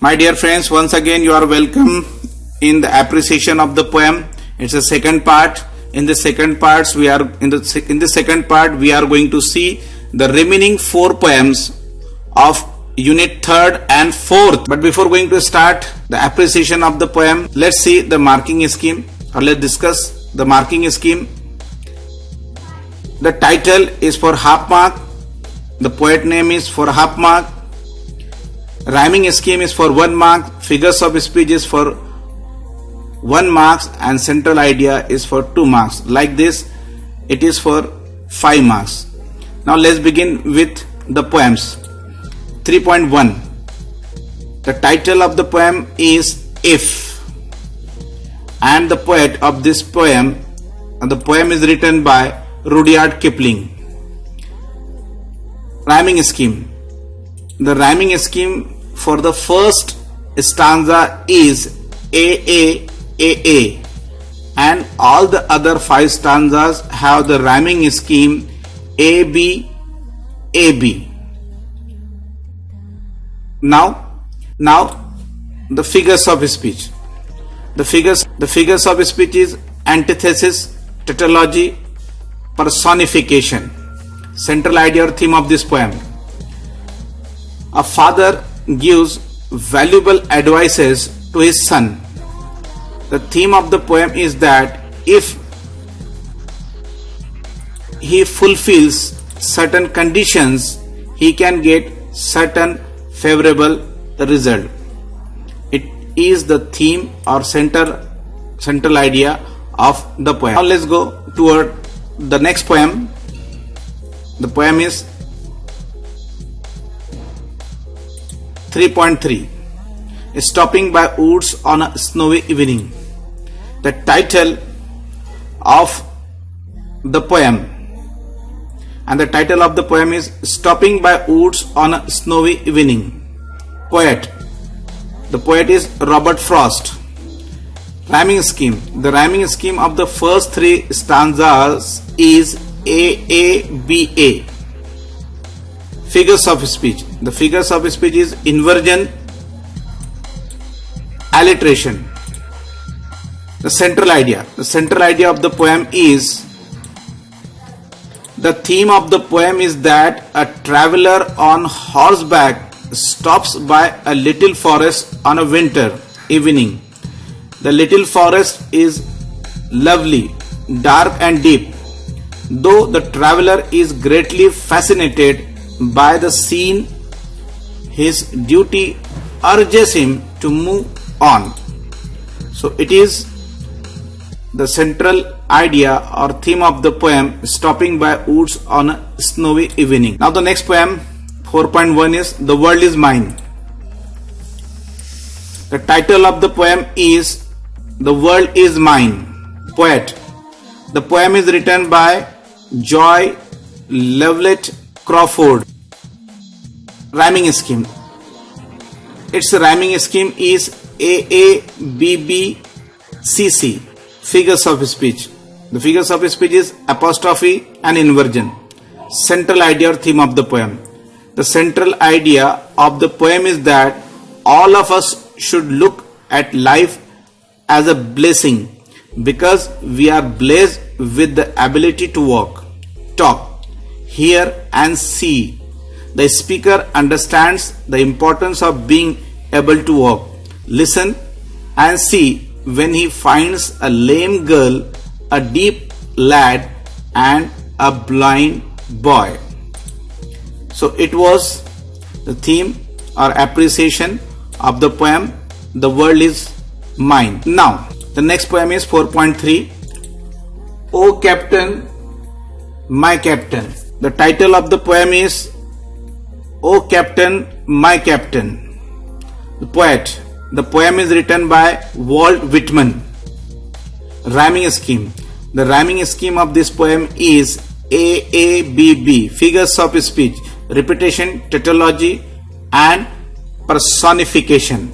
My dear friends, once again you are welcome in the appreciation of the poem. It's a second part. In the second part we are going to see the remaining 4 poems of unit 3rd and 4th. But before going to start the appreciation of the poem, let's see the marking scheme, or let's discuss the marking scheme. The title is for half mark, the poet name is for half mark, rhyming scheme is for 1 mark, figures of speech is for 1 mark, and central idea is for 2 marks. Like this it is for 5 marks. Now let's begin with the poems. 3.1. The title of the poem is If, and the poet of this poem, the poem is written by Rudyard Kipling. Rhyming scheme. The rhyming scheme for the first stanza is AA, and all the other 5 stanzas have the rhyming scheme AB. Now the figures of speech. The figures of speech is antithesis, tautology, personification. Central idea or theme of this poem. A father gives valuable advices to his son. The theme of the poem is that if he fulfills certain conditions, he can get certain favorable result. It is the theme or central idea of the poem. Now let's go toward the next poem. The poem is 3.3. Stopping by woods on a snowy evening. The title of the poem, and the title of the poem is Stopping by Woods on a Snowy Evening. Poet. The poet is Robert Frost. Rhyming scheme. The rhyming scheme of the first 3 stanzas is AABA. Figures of speech. The figures of speech is inversion, alliteration. The central idea. The central idea of the poem is, the theme of the poem is that a traveler on horseback stops by a little forest on a winter evening. The little forest is lovely, dark and deep. Though the traveler is greatly fascinated by the scene, his duty urges him to move on. So it is the central idea or theme of the poem, Stopping by Woods on a Snowy Evening. Now the next poem, 4.1, is The World is Mine. The title of the poem is The World is Mine. Poet. The poem is written by Joy Lovelet Crawford. Rhyming scheme. Its rhyming scheme is AABBCC. Figures of speech. The figures of speech is apostrophe and inversion. Central idea or theme of the poem. The central idea of the poem is that all of us should look at life as a blessing, because we are blessed with the ability to walk, talk, hear and see. The speaker understands the importance of being able to walk, listen and see when he finds a lame girl, a deaf lad and a blind boy. So it was the theme or appreciation of the poem The World is Mine. Now the next poem is 4.3. O Captain, My Captain. The title of the poem is O Captain, My Captain. The poet. The poem is written by Walt Whitman. Rhyming scheme. The rhyming scheme of this poem is AABB. Figures of speech, repetition, tautology and personification.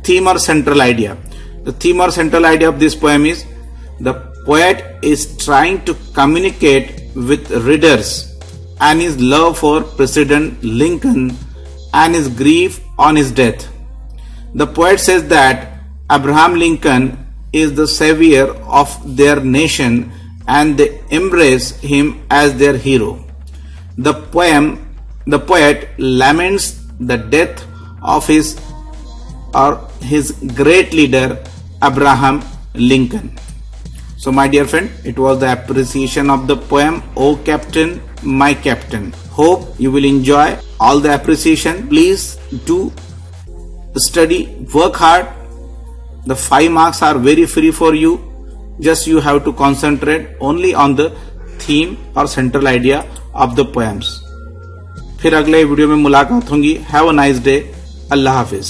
Theme or central idea. The theme or central idea of this poem is, the poet is trying to communicate with readers and his love for President Lincoln and his grief on his death. The poet says that Abraham Lincoln is the savior of their nation and they embrace him as their hero. The poet laments the death of his great leader Abraham Lincoln. So my dear friend, it was the appreciation of the poem "O Captain, My Captain." Hope you will enjoy all the appreciation. Please do study, work hard. The 5 marks are very free for you. Just you have to concentrate only on the theme or central idea of the poems. फिर अगले video में मुलाकात होंगी. Have a nice day. Allah Hafiz.